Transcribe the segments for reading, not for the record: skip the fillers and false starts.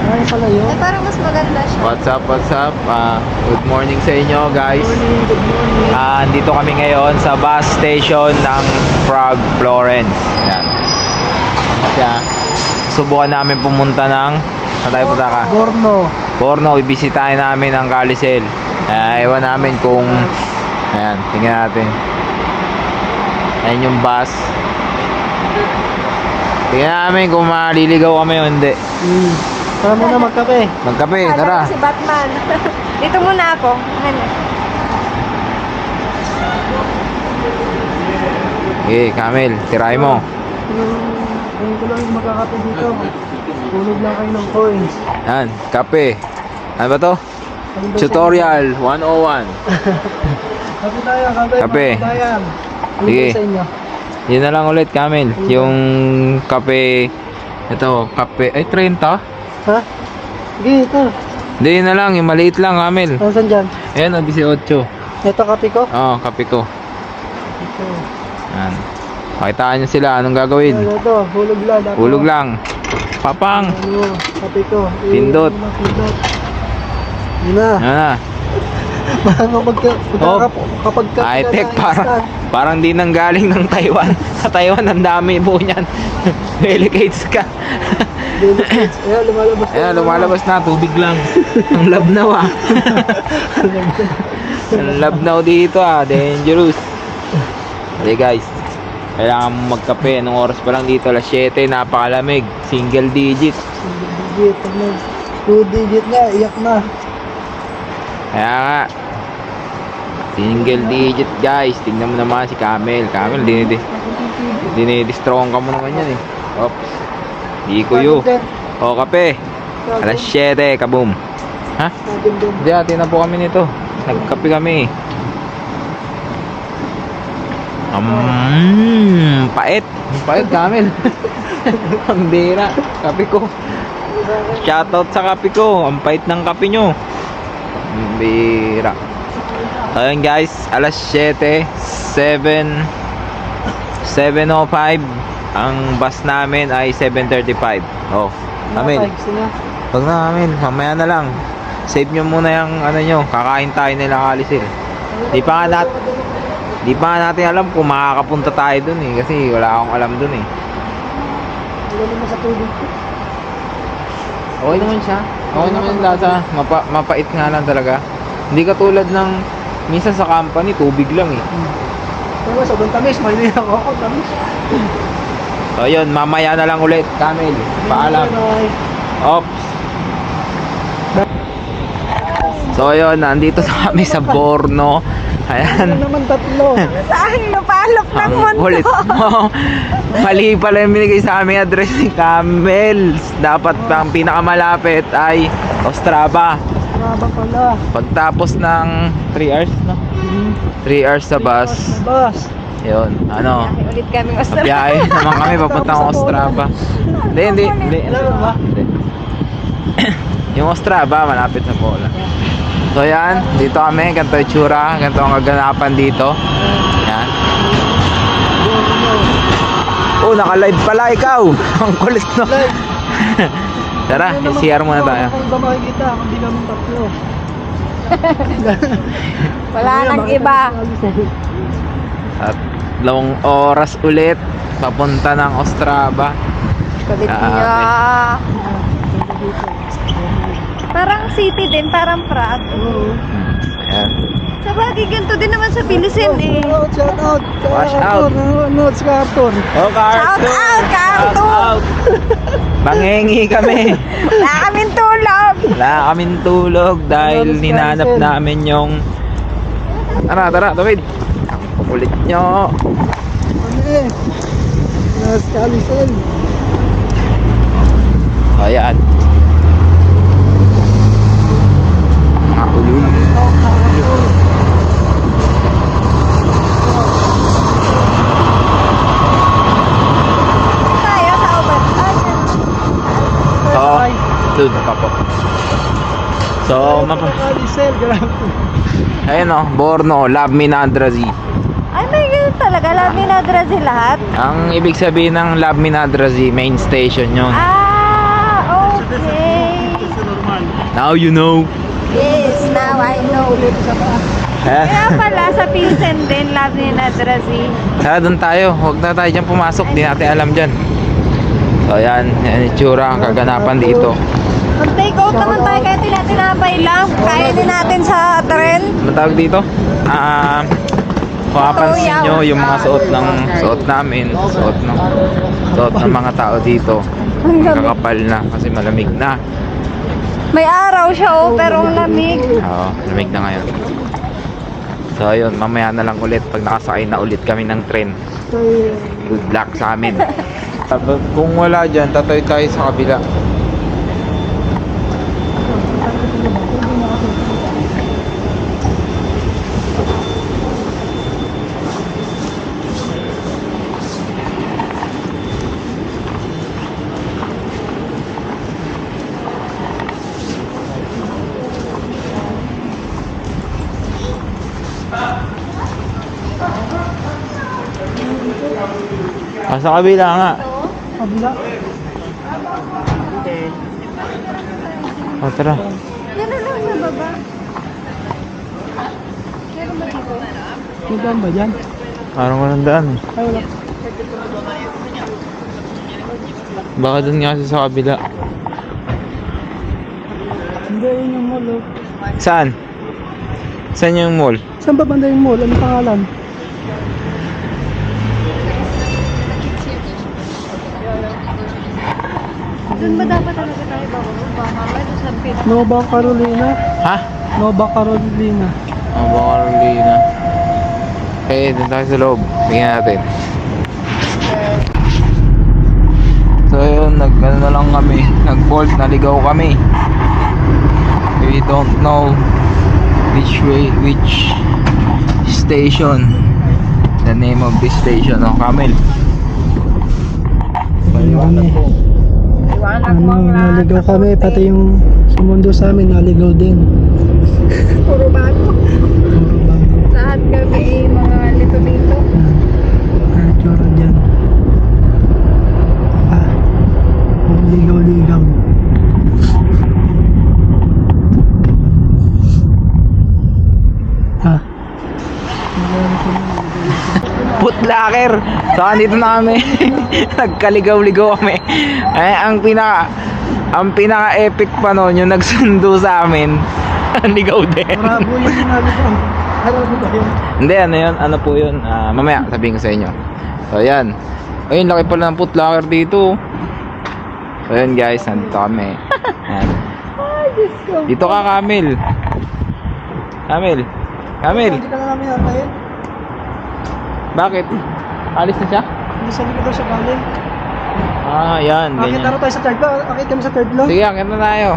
Ay, pala yun. Eh, parang mas maganda siya. What's up, what's up? Good morning sa inyo guys. Good morning. Andito kami ngayon sa bus station ng Prague, Florence. Yan. Kaya, subukan namin pumunta ng saan tayo punta ka? Borno, ibisitahin namin ang Kalisel. Ewan namin kung ayan, tingnan natin. Ayan yung bus. Tingnan namin kung maliligaw kami o hindi. Tara muna magkape. Magkape, Akala tara. ko si Batman. Dito muna ako. Ano? Okay, Camel, tirahin mo. Ngayon ko lang yung makakape dito. Tulog lang kayo ng coins. Yan, kape. Ano ba to? Ano ba Tutorial 101. Kape tayo, kape. Kape. Tayan. Ano Sige. ba sa inyo? Yun na lang ulit, Camel. Yung kape, ito, kape, ay 30? Ha? Sige, ito. Hindi, yun na lang, yung maliit lang, Camel. Nasaan dyan? Ayan, 18. Ito kape ko? Oo, kape ko. Ito. Yan. Pakitaan nyo sila, anong gagawin? Ano ito? Hulog lang. Ako. Hulog lang. Papang. Ano? Kape ko. Pindot. Pindot. Yun na. Ano na? Kapag kape High-tech, parang di nang galing ng Taiwan. Sa Taiwan, ang dami po niyan. Delicates ka. Ayan, lumalabas na. Ayan, lumalabas na, tubig lang. Ang labnaw ah. Ang labnaw dito ah, dangerous. Okay guys, kailangan mo magkape. Anong oras pa lang dito? Alas 7, napakalamig. Single digit. Digit. Pag nag 2 digit na, iyak na. Kaya nga, single digit guys. Tingnan mo naman si Camel. Camel, dinidistrong ka mo naman yan eh. Oops. Di ko yun. O, kape. Alas 7, kaboom. Ha? Hindi, atin na po kami nito. Nagkape kami. Pait. Pait, Camel. Ang bira. Kape ko. Shoutout sa kape ko. Ang pait ng kape nyo. Ang bira. Ayun guys, alas 7, 7:05. Ang bus namin ay 7:35. Oh, Camel. Wag na, Camel. Mamaya na lang. Save nyo muna yung ano nyo. Kakain tayo nila Kalisel. Di pa nga natin alam kung makakapunta tayo dun eh. Kasi wala akong alam dun eh. Wala naman sa tubig. Okay naman siya. Okay naman yung lasa. Mapait nga lang talaga. Hindi katulad ng minsan sa company, tubig lang eh. Pero sobrang tamis. May nila ako. Tamis. So yun, mamaya na lang ulit, Camel. Paalam. Ops. So yun, nandito na kami sa Borno. Ayan. Ano naman tatlo? Saan lupalop ng mundo? Ulit mo. Mali pala yung binigay sa aming address ni Camel. Dapat ang pinakamalapit ay Ostrava. Mabang pala. Pagtapos ng 3 hours, no? 3 hours sa bus. Bus. Yun, ano? Biyahe ulit kaming Australia. Biyahe naman kami papuntang Ostrava. Hindi. Alam ba? Hindi. Yung Ostrava, malapit na po lang. So yan, dito kami, ganito yung tsura, ganito ang kaganapan dito. Yan. Oh, naka-live pala ikaw. Ang kulit no. Tara, CR muna tayo. Kung ba makikita, hindi naman tatlo. Wala nang iba. At 2 oras ulit papunta ng Ostrava. Kulit niya. Parang city din, parang Prague. Ayan. Sa bagay, ganito din naman sa Pilisin eh. Shout out. Wash out. Notes Carton. Oh, Shout out, Carto! Mangengi kami. Wala kaming tulog. Wala kaming tulog dahil ninanap namin yung tara, David. Kulit nyo. Ano eh? Nas Kalisel. Ayan. Mga ulul. Tayo sa ubat. So, doon pa po. So, Kalisel, grabe. ayun o, Borno, Love Me Nadrazi. Ay, may ganun talaga. Love me na Drazi lahat. Ang ibig sabihin ng Love Me Nadrazi, main station yun. Ah, okay. Now you know. Yes, now I know. Kaya pala sa Pilsen din, love ni Nadrazi. Kaya doon tayo. Huwag na tayo dyan pumasok. Di natin alam dyan. So yan. Yan itsura ang kaganapan dito. Mag-take out naman tayo kahit tinapay lang. Kaya din natin sa tren. Ano tawag dito? Kung mapapansin nyo yung mga suot namin, suot ng mga tao dito. Kakapal na kasi malamig na. May araw siya pero ang lamig. Oo, lamig na ngayon. So ayun, mamaya na lang ulit pag nakasakay na ulit kami ng tren. Good luck sa amin. Kung wala dyan, tatoy tayo sa kabila. Sa kabila nga. Kabila. O, tara. Yan na lang sa baba. Meron ba dito? May daan ba dyan? Parang walang daan eh. Ay, wala. Baka doon nga siya sa kabila. Hindi, yun yung mall. Oh. Saan? Saan yung mall? Saan ba banda yung mall? Anong pangalan? Doon ba dapat talaga tayo bababa? Mamaya doon sa Pilsen. Nova Carolina. Ha? Nova Carolina. Baka Carolina. Okay, doon tayo sa loob. Tingnan natin. So yun, nag-ano na lang kami. Nag-bolt, naligaw kami. We don't know which way, which station. The name of this station. Oh, Camel. Liwanag po. Liwanag mo ang lahat. Naligaw kami, pati yung sumundo sa amin, naligaw din. Puro bago. Puro bago. Lahat kami mga lito-lito. Ang tsura dyan. Ang ligaw-ligaw. Putlaker. So andito na kami. Nagkaligaw-ligaw kami. Ang pinaka-epic pa noon yung nagsundo sa amin. Ligaw din. Bravo yung naligaw. Ano ba yun? Hindi, ano yun? Ano po yun? Mamaya sabihin ko sa inyo. So ayan. Ayun, laki pala ng putlaker dito. So ayan guys, nandito kami. Ayan. Dito ka, Camel. Camel. Camel. Hindi ka na namin natayin. Bakit? Alis na siya? Hindi sa likod daw siya galing. Yan. Akit Ganyan. na tayo sa third floor. Akit kami sa third floor. Sige, akit na tayo.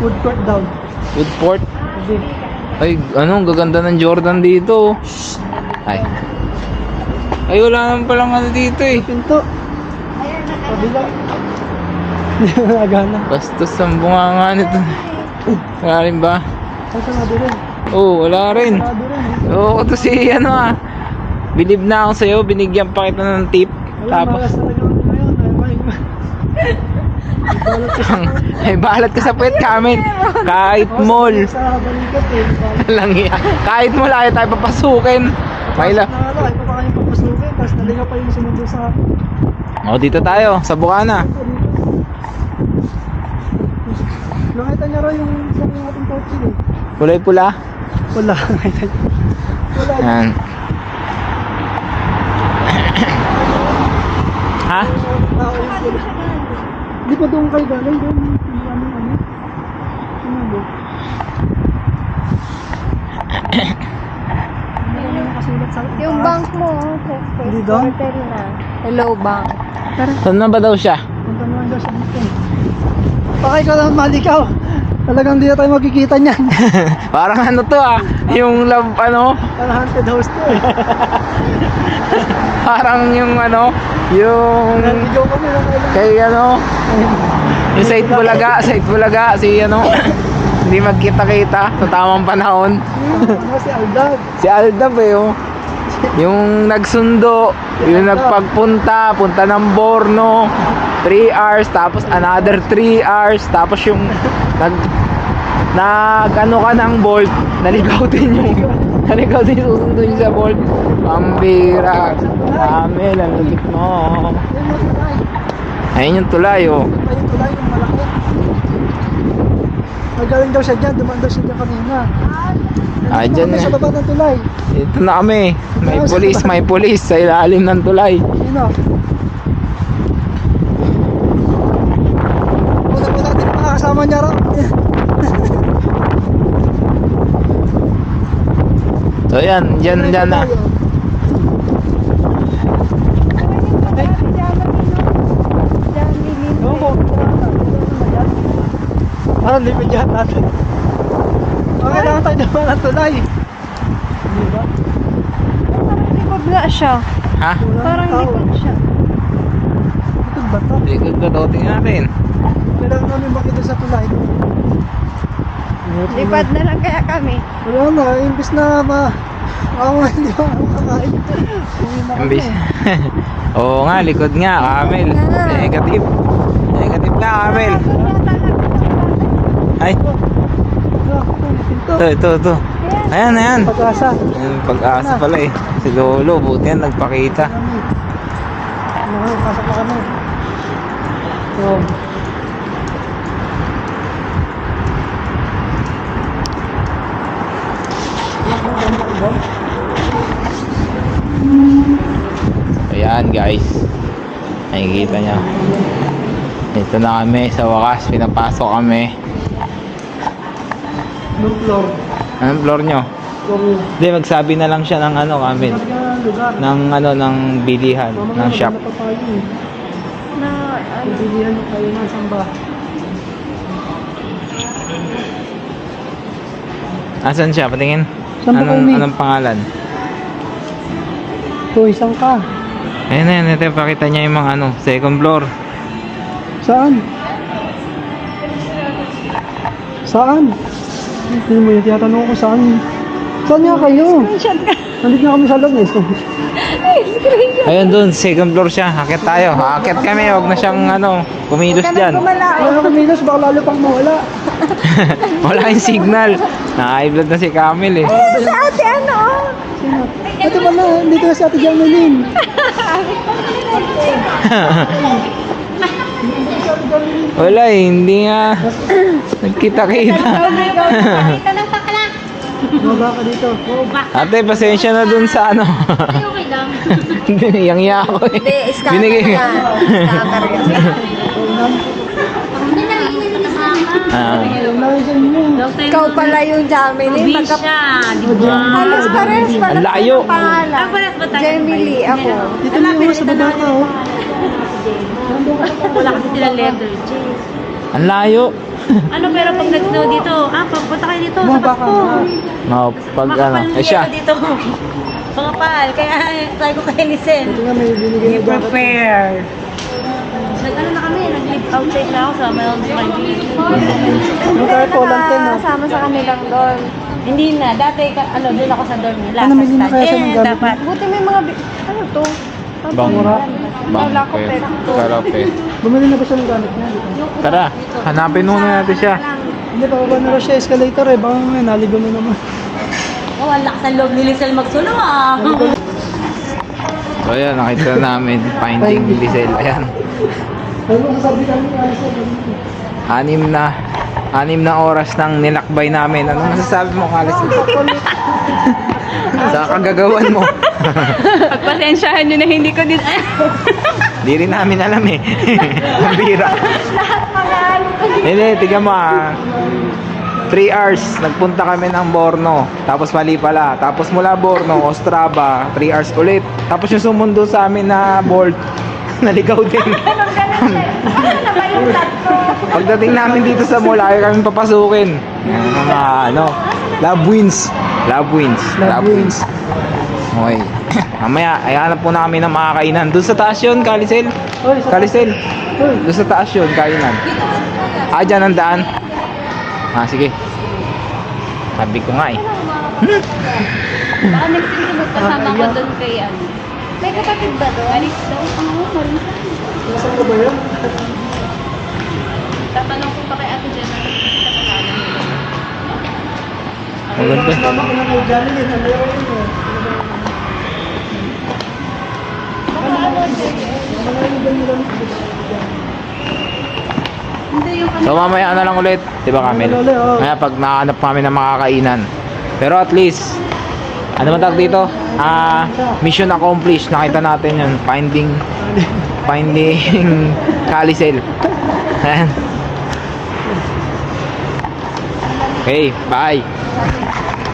Food court down. Woodport. Hindi. Ay, ang gaganda ng Jordan dito. Ay. Ay, wala naman palang ano dito eh. Pinto. Kabila. Hindi na nagana. Bastos ang bunganga nito. Wala rin ba? Ay, sarado rin. Oo, wala rin. Sarado rin. Oo, ito si ano Believe na ako sa'yo, binigyan pa kita ng tip. Tapos. Tapos, Malas talaga ako ngayon. ay balat ka sa puwet, Camel. Kahit mall. Sa balikat eh. Lang yan. Kahit mall, ayaw tayo papasukin. Maila. Ay, pa kayong papasukin. Tapos naligaw pa yung sumundo sa... O, dito tayo, sa Bukana. Nakita niya raw yung sa ating coach eh. Kulay pula. Wala. Nakita niya. Wala. Yan. Ha? Tao yung pula. Di pa doon kayo galing doon. Ano? Ano nakasulat sa... Yung bank mo, Hindi doon? hotel na. Hello, bank. Saan na ba daw siya? Punta naman daw sa dito. Baka ikaw naman malikaw. Talagang hindi na tayo magkikita niyan. Parang ano to yung love ano, Parang haunted house to eh. parang yung ano, yung Naligaw kami ng kailan. kay ano, yung sa Itbulaga, si ano, hindi magkita-kita sa tamang panahon. Ano si Aldad? Si Aldab eh, oh. Yung nagsundo, yung nagpagpunta, punta ng Borno, 3 hours, tapos another 3 hours, tapos yung nag ano ka ng Bolt, naligaw din yung susundo yung sa Bolt. Pambira. Dami, ang lupit mo. Ayun yung tulay, oh. Ayun tulay, yung malaki. Magaling daw siya dyan, dumaan daw siya dyan kanina. Ah, dyan Kami eh. sa baba ng tulay. Ito na kami. May pulis sa ilalim ng tulay. Sino? Una po natin yung mga kasama niya raw. So yan, dyan na. Parang lipidyahan natin. Okay lang tayo naman ang tulay. Di ba? Parang likod nga siya. Ha? Parang likod siya. Likod ba to? Likod ka daw, tingnan natin. Kailangan namin makita sa tulay. Lipad na lang kaya kami. Wala na, imbis na ako nga hindi ako makakain. Uwi na kami. Imbis. Oo nga, likod nga, Camel. Negative. Negative nga, Camel. Ay, ito. Ayan. Pag-asa. Ayan, pag-asa pala eh. Si Lolo, buti yan, nagpakita. Pasok na kami. So, Ayan guys, nakikita nyo. Ito na kami, sa wakas, pinapasok kami. yung floor. Anong floor nyo? Floor yun. Hindi, magsabi na lang siya ng ano, Camel. Lugar. Ng bilihan, ng shop. Na, ano, Bilihan yung kayo ng samba. Asan siya? Patingin. Saan ba kami? Anong pangalan? Ito, isang ka. Ayan, ito, pakita niya yung mga ano, second floor. Saan? Saan? Hindi mo yung tinatanong ko saan. Saan nga kayo? screenshot ka. Nandito na kami sa loob eh. Screenshot. Ayun dun, second floor siya. Akit tayo. Akit kami, huwag na siyang ano, kumilos dyan. Wala na kumilos, baka lalo pang mawala. Wala yung signal. Na-high blood na si Camel eh. Sa ate, ano? Sino? Ito pala, dito na si Ate Jameline. Wala eh, hindi nga. Nagkita-kita. Ito ng pakla. Mababa ka dito. Ate, pasensya na dun sa ano. Okay lang. Yang iya ako eh. Hindi, scammer Binigay. yan. Scammer yan. Ah, Ikaw pala yung Jamily. Halos pares pala. Ang layo. Pangalan. Jamily, ako. Dito na yung sa baba ka oh. Wala kasi sila letter J. ang layo. Ano pero pag nag-snow dito, pagpunta kayo dito sa Bumaba ka Pasko. No, pag ano. Makapal Eh siya. dito. Makapal. Kaya try ko kay Lisen. Ito nga may binigay na jacket. Prepare. Nag-ano na kami, nag-live outside na ako sa Melon Spring. Ano tayo po, lanten ah. Sama sa kanilang dorm. Hindi na, dati doon ako sa dorm nila. Ano, namili na kaya siya ng gamit dapat. Buti may mga, ano to? Wala ko pera. Karaoke. Bumili na ba siya ng gamit niya? Tara, hanapin muna natin siya. Hindi, pababa na raw siya escalator eh. Baka may naligaw na naman. Oh, ang lakas ng loob ni Lisel magsulo So ayan, nakita namin finding Lisel. Ayan. Ano mo sasabi kami Alice? Anim na oras nang nilakbay namin. Ano masasabi mo, Alice? Sa kagagawan mo. Pagpasensyahan nyo na hindi ko din. Di rin namin alam eh. Ang bira. Lahat mga ano. Hindi, tiga mo 3 hours, nagpunta kami ng Borno. Tapos mali pala. Tapos mula Borno, Ostrava, 3 hours ulit. Tapos yung sumundo sa amin na Bolt, naligaw din. Ano na ba yung tatlo? Pagdating namin dito sa mall, ayaw kami papasukin. Yung mga love wins. Okay. Mamaya, ay hanap po namin ng mga kainan. Doon sa taas yun, Kalisel. Kalisel. Doon sa taas yun, kainan. Dyan ang daan. Sige. Sabi ko nga eh. Baka next time ko magkasama ko doon kay ano. May kapatid ba doon? Maris daw. Oo, Maris. Nasaan ka ba yun? Tatanong ko pa kay Ate Jenna. Maganda. Mama ko na kay Johnny. Ano yun? So mamaya na lang ulit, 'di ba Camel? Kaya pag nakahanap kami ng makakainan. Pero at least ano man tawag dito? Mission accomplished. Nakita natin 'yun, finding Kalisel. Ayan. Okay, bye.